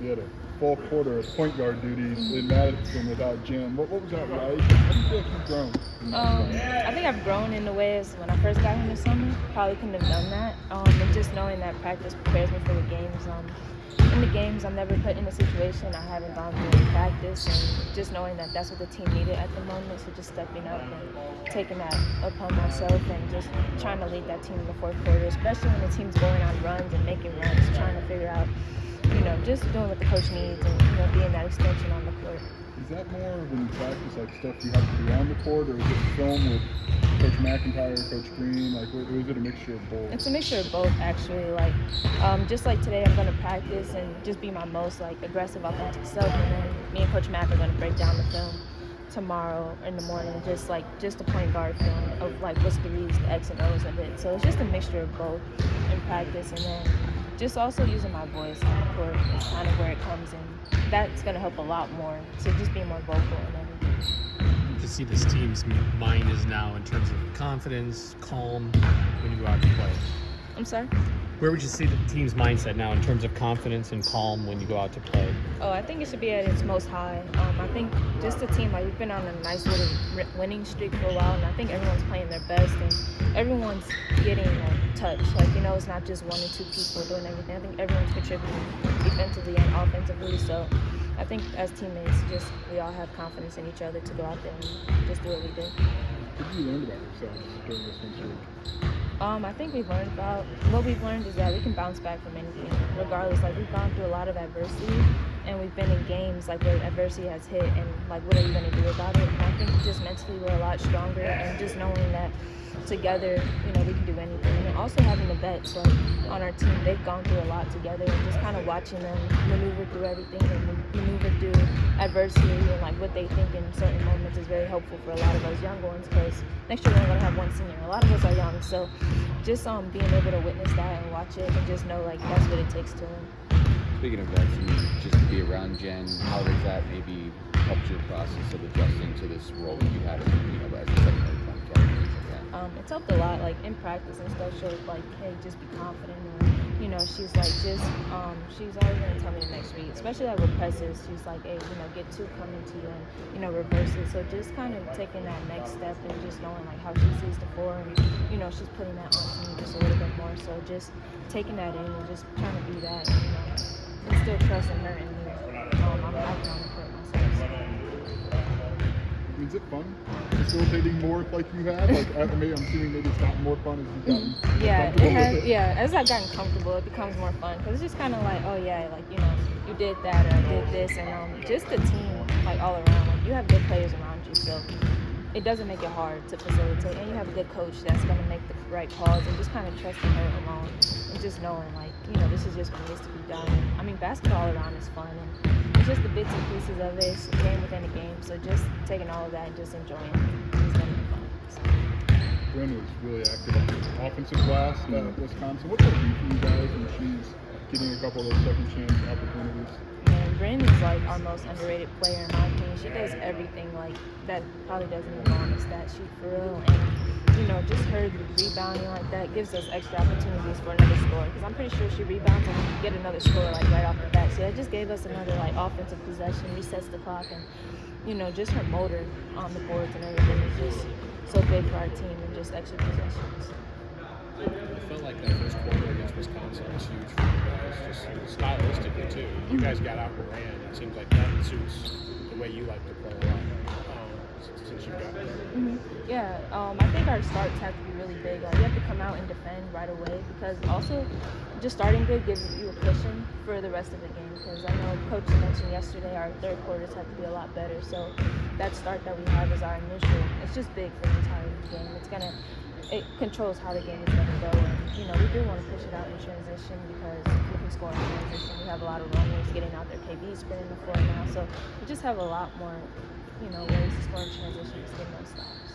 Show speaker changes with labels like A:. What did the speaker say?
A: you had a full quarter of point guard duties in Madison without Jen. What was that like? How do you feel like you've grown in that time?
B: I think I've grown in the ways when I first got here this summer. Probably couldn't have done that. And just knowing that practice prepares me for the games. In the games, I'm never put in a situation I haven't gone through in practice, and just knowing that that's what the team needed at the moment. So just stepping up and taking that upon myself and just trying to lead that team in the fourth quarter, especially when the team's going on runs and making runs, trying to figure out, just doing what the coach needs and, being that extension on the court.
A: Is that more when you practice, like stuff you have to do on the court, or is it film with Coach McIntyre, Coach Green? Like, or is it a mixture of both?
B: It's a mixture of both, actually. Like, just like today, I'm going to practice and just be my most aggressive, authentic self, and then me and Coach Mac are going to break down the film tomorrow in the morning, just a point guard film of what's the reads, the X and O's of it. So it's just a mixture of both in practice, and then just also using my voice on the court is kind of where it comes in. That's going to help a lot more. So just being more vocal and everything.
C: To see this team's mind is now in terms of confidence, calm when you go out to play.
B: I'm sorry?
C: Where would you see the team's mindset now in terms of confidence and calm when you go out to play?
B: Oh, I think it should be at its most high. I think just the team, we've been on a nice little winning streak for a while, and I think everyone's playing their best, and everyone's getting a touch. It's not just one or two people doing everything. I think everyone's contributing defensively and offensively, so I think as teammates, we all have confidence in each other to go out there and just do what we do.
A: What did you learn about yourselves during this win streak?
B: I think what we've learned is that we can bounce back from anything, regardless. We've gone through a lot of adversity, and we've been in games where adversity has hit, and what are you going to do about it? And I think just mentally we're a lot stronger, and just knowing that together, we can do anything. And also having the vets on our team, they've gone through a lot together, and just kind of watching them maneuver through everything and maneuver through adversity and what they think in certain moments is very helpful for a lot of those young ones, because next year we're going to have one senior. A lot of us are young, so just being able to witness that and watch it and just know that's what it takes to win.
D: Speaking of that, just to be around Jen, how does that maybe help your process of adjusting to this role that you had as a secondary point guard?
B: It's helped a lot, in practice and stuff. She'll hey, just be confident, or she's she's always gonna tell me the next read, especially with presses. She's hey, get two coming to you and reverse it. So just kind of taking that next step and just knowing how she sees the floor, and she's putting that on me just a little bit more. So just taking that in and just trying to be that, and still trusting her in here. I'm acting on the court myself. So.
A: Is it fun facilitating more like you have? I'm assuming maybe it's gotten more fun as you've gotten
B: it has. Yeah, as I've gotten comfortable, it becomes more fun, because it's just kind of oh yeah, you did that or I did this, and just the team all around. You have good players around you, so it doesn't make it hard to facilitate, and you have a good coach that's going to make the right calls, and just kind of trusting her alone, and just knowing this is just what needs to be done. Basketball all around is fun, and it's just the bits and pieces of it. It's a game within a game, so just taking all of that and just enjoying it is going to be fun. So.
A: Bryn was really active on the offensive glass at Wisconsin. What's that do for you guys when she's getting a couple of those second chance opportunities?
B: Man, Bryn is our most underrated player in my opinion. She does everything that probably doesn't even go on the stat sheet for real, and just her rebounding that gives us extra opportunities for another score, because I'm pretty sure she rebounds and get another score right off the bat. So it just gave us another offensive possession, resets the clock, and just her motor on the boards and everything is just so big for our team, and just extra possessions.
E: I felt like that first quarter against Wisconsin was huge for you guys, just stylistically too. You guys got out and ran. It seems like that suits the way you like to play a lot since you've got there.
B: Yeah, I think our starts have to be really big. You have to come out and defend right away, because also just starting good gives you a cushion for the rest of the game, because I know Coach mentioned yesterday our third quarters have to be a lot better. So that start that we have is our initial. It's just big for the entire game. It controls how the game is going to go. And, we do want to push it out in transition, because we can score in transition. We have a lot of runners getting out there. KB spinning the floor now. So we just have a lot more, ways to score in transition, just getting those stops.